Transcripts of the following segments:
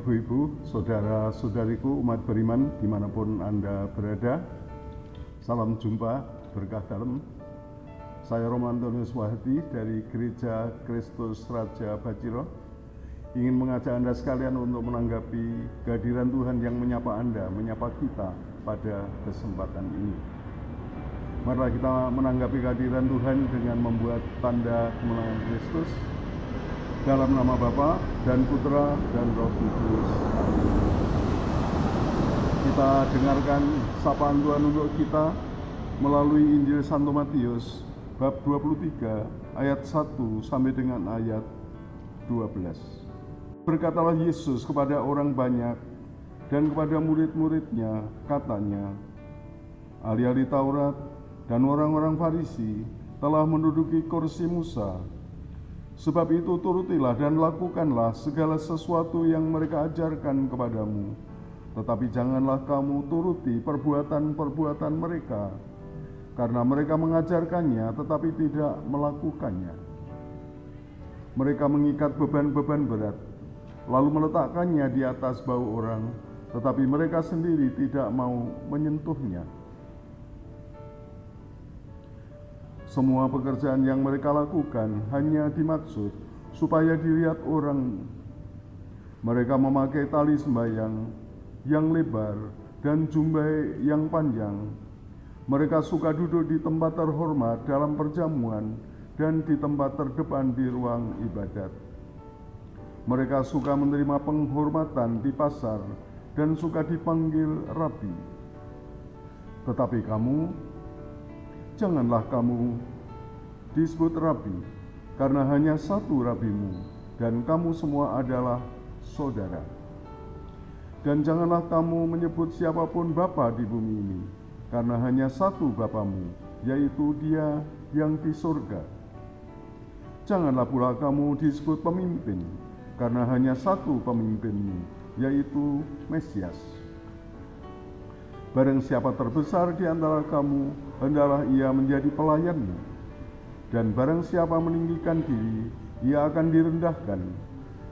Bapak, Ibu-Ibu, Saudara-saudariku umat beriman dimanapun Anda berada, salam jumpa berkah dalam. Saya Romo Antonius Wahdi dari Gereja Kristus Raja Baciro ingin mengajak Anda sekalian untuk menanggapi kehadiran Tuhan yang menyapa Anda, menyapa kita pada kesempatan ini. Marilah kita menanggapi kehadiran Tuhan dengan membuat tanda kemenangan Kristus dalam nama Bapa dan Putra dan Roh Kudus. Amin. Kita dengarkan sapaan Tuhan untuk kita melalui Injil Santo Matius bab 23 ayat 1 sampai dengan ayat 12. Berkatalah Yesus kepada orang banyak dan kepada murid-muridnya, katanya, ahli-ahli Taurat dan orang-orang Farisi telah menduduki kursi Musa. Sebab itu turutilah dan lakukanlah segala sesuatu yang mereka ajarkan kepadamu. Tetapi janganlah kamu turuti perbuatan-perbuatan mereka, karena mereka mengajarkannya tetapi tidak melakukannya. Mereka mengikat beban-beban berat, lalu meletakkannya di atas bahu orang, tetapi mereka sendiri tidak mau menyentuhnya. Semua pekerjaan yang mereka lakukan hanya dimaksud supaya dilihat orang. Mereka memakai tali sembahyang yang lebar dan jubah yang panjang. Mereka suka duduk di tempat terhormat dalam perjamuan dan di tempat terdepan di ruang ibadat. Mereka suka menerima penghormatan di pasar dan suka dipanggil rabi. Tetapi kamu, janganlah kamu disebut rabi, karena hanya satu rabimu, dan kamu semua adalah saudara. Dan janganlah kamu menyebut siapapun bapa di bumi ini, karena hanya satu Bapamu, yaitu Dia yang di surga. Janganlah pula kamu disebut pemimpin, karena hanya satu pemimpinmu, yaitu Mesias. Barang siapa terbesar di antara kamu, hendaklah ia menjadi pelayanmu. Dan barang siapa meninggikan diri, ia akan direndahkan.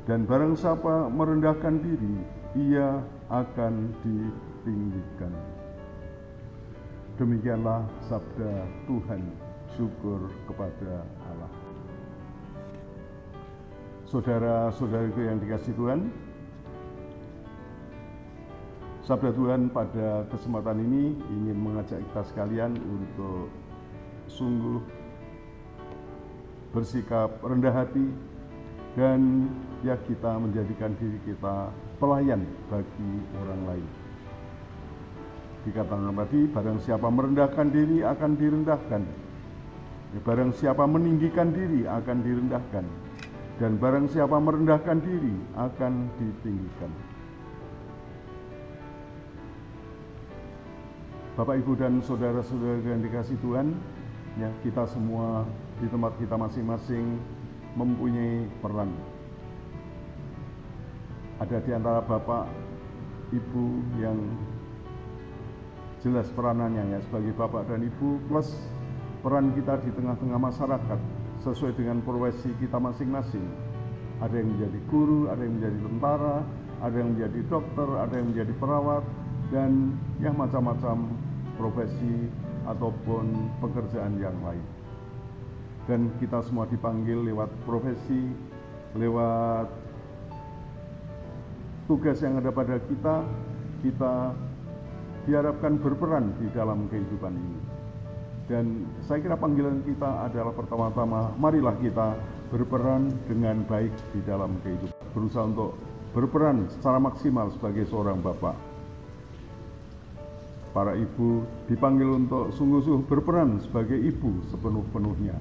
Dan barang siapa merendahkan diri, ia akan ditinggikan. Demikianlah sabda Tuhan. Syukur kepada Allah. Saudara-saudariku yang dikasihi Tuhan, sabda Tuhan pada kesempatan ini ingin mengajak kita sekalian untuk sungguh bersikap rendah hati dan ya kita menjadikan diri kita pelayan bagi orang lain. Dikatakan tadi, barang siapa merendahkan diri akan direndahkan. Barang siapa meninggikan diri akan direndahkan. Dan barang siapa merendahkan diri akan ditinggikan. Bapak, Ibu, dan saudara-saudara yang dikasihi Tuhan, ya kita semua di tempat kita masing-masing mempunyai peran. Ada di antara Bapak, Ibu yang jelas peranannya ya sebagai Bapak dan Ibu, plus peran kita di tengah-tengah masyarakat sesuai dengan profesi kita masing-masing. Ada yang menjadi guru, ada yang menjadi tentara, ada yang menjadi dokter, ada yang menjadi perawat, dan ya macam-macam profesi ataupun pekerjaan yang lain. Dan kita semua dipanggil lewat profesi, lewat tugas yang ada pada kita diharapkan berperan di dalam kehidupan ini. Dan saya kira panggilan kita adalah pertama-tama, marilah kita berperan dengan baik di dalam kehidupan. Berusaha untuk berperan secara maksimal sebagai seorang Bapak. Para ibu dipanggil untuk sungguh-sungguh berperan sebagai ibu sepenuh-penuhnya,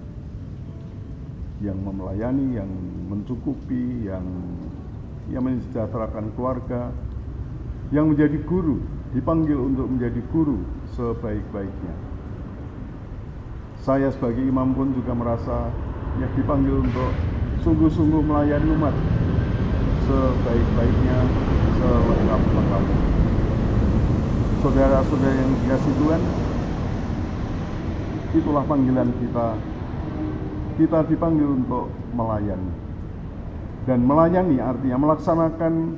yang memelayani, yang mencukupi, yang mensejahterakan keluarga, yang menjadi guru, dipanggil untuk menjadi guru sebaik-baiknya. Saya sebagai imam pun juga merasa dipanggil untuk sungguh-sungguh melayani umat sebaik-baiknya, selengkap-lengkapnya. Saudara-saudara yang dikasihi Tuhan, itulah panggilan kita. Kita dipanggil untuk melayani. Dan melayani artinya melaksanakan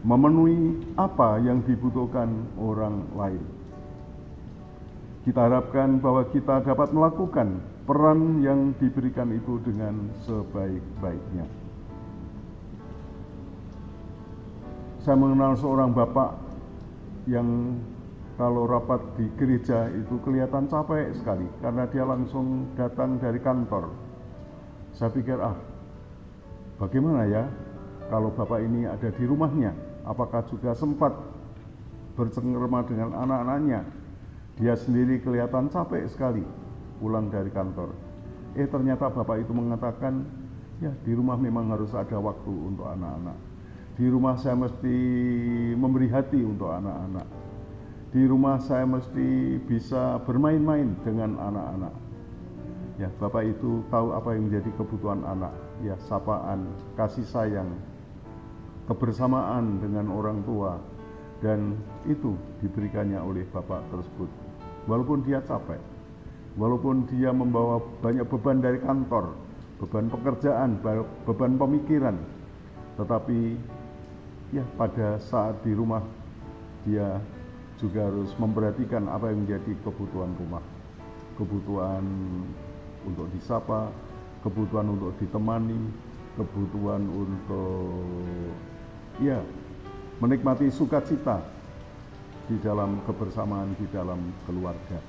memenuhi apa yang dibutuhkan orang lain. Kita harapkan bahwa kita dapat melakukan peran yang diberikan itu dengan sebaik-baiknya. Saya mengenal seorang bapak yang kalau rapat di gereja itu kelihatan capek sekali karena dia langsung datang dari kantor. Saya pikir, bagaimana ya kalau bapak ini ada di rumahnya? Apakah juga sempat bercengkrama dengan anak-anaknya? Dia sendiri kelihatan capek sekali pulang dari kantor. Ternyata bapak itu mengatakan, ya di rumah memang harus ada waktu untuk anak-anak. Di rumah saya mesti memberi hati untuk anak-anak. Di rumah saya mesti bisa bermain-main dengan anak-anak. Ya, bapak itu tahu apa yang menjadi kebutuhan anak. Ya, sapaan, kasih sayang, kebersamaan dengan orang tua. Dan itu diberikannya oleh bapak tersebut. Walaupun dia capek, walaupun dia membawa banyak beban dari kantor, beban pekerjaan, beban pemikiran, tetapi ya pada saat di rumah dia juga harus memperhatikan apa yang menjadi kebutuhan rumah, kebutuhan untuk disapa, kebutuhan untuk ditemani, kebutuhan untuk ya menikmati sukacita di dalam kebersamaan, di dalam keluarga.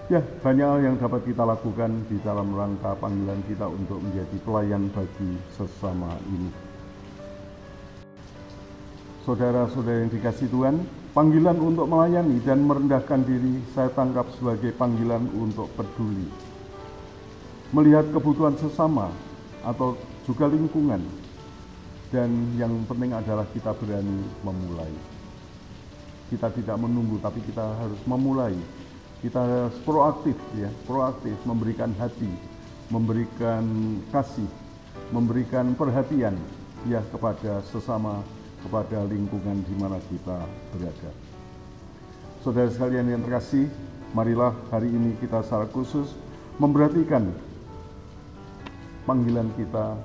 Ya, banyak hal yang dapat kita lakukan di dalam rangka panggilan kita untuk menjadi pelayan bagi sesama ini. Saudara-saudara yang dikasihi Tuhan, panggilan untuk melayani dan merendahkan diri saya tangkap sebagai panggilan untuk peduli. Melihat kebutuhan sesama atau juga lingkungan, dan yang penting adalah kita berani memulai. Kita tidak menunggu, tapi kita harus memulai. Kita harus proaktif, ya, proaktif memberikan hati, memberikan kasih, memberikan perhatian, ya, kepada sesama, kepada lingkungan di mana kita berada. Saudara sekalian yang terkasih, marilah hari ini kita secara khusus memperhatikan panggilan kita,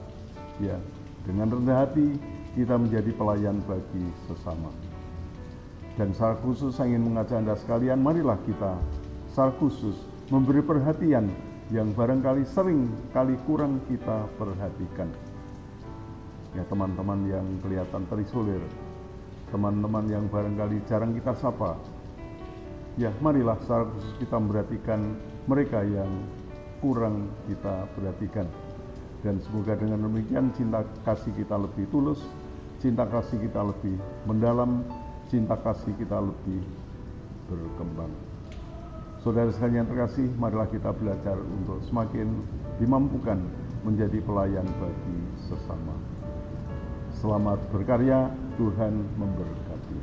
ya, dengan rendah hati kita menjadi pelayan bagi sesama. Dan secara khusus saya ingin mengajak Anda sekalian, marilah kita secara khusus memberi perhatian yang barangkali sering kali kurang kita perhatikan. Ya, teman-teman yang kelihatan terisolir, teman-teman yang barangkali jarang kita sapa. Ya, marilah secara khusus kita memperhatikan mereka yang kurang kita perhatikan. Dan semoga dengan demikian cinta kasih kita lebih tulus, cinta kasih kita lebih mendalam, cinta kasih kita lebih berkembang. Saudara sekalian yang terkasih, marilah kita belajar untuk semakin dimampukan menjadi pelayan bagi sesama. Selamat berkarya, Tuhan memberkati.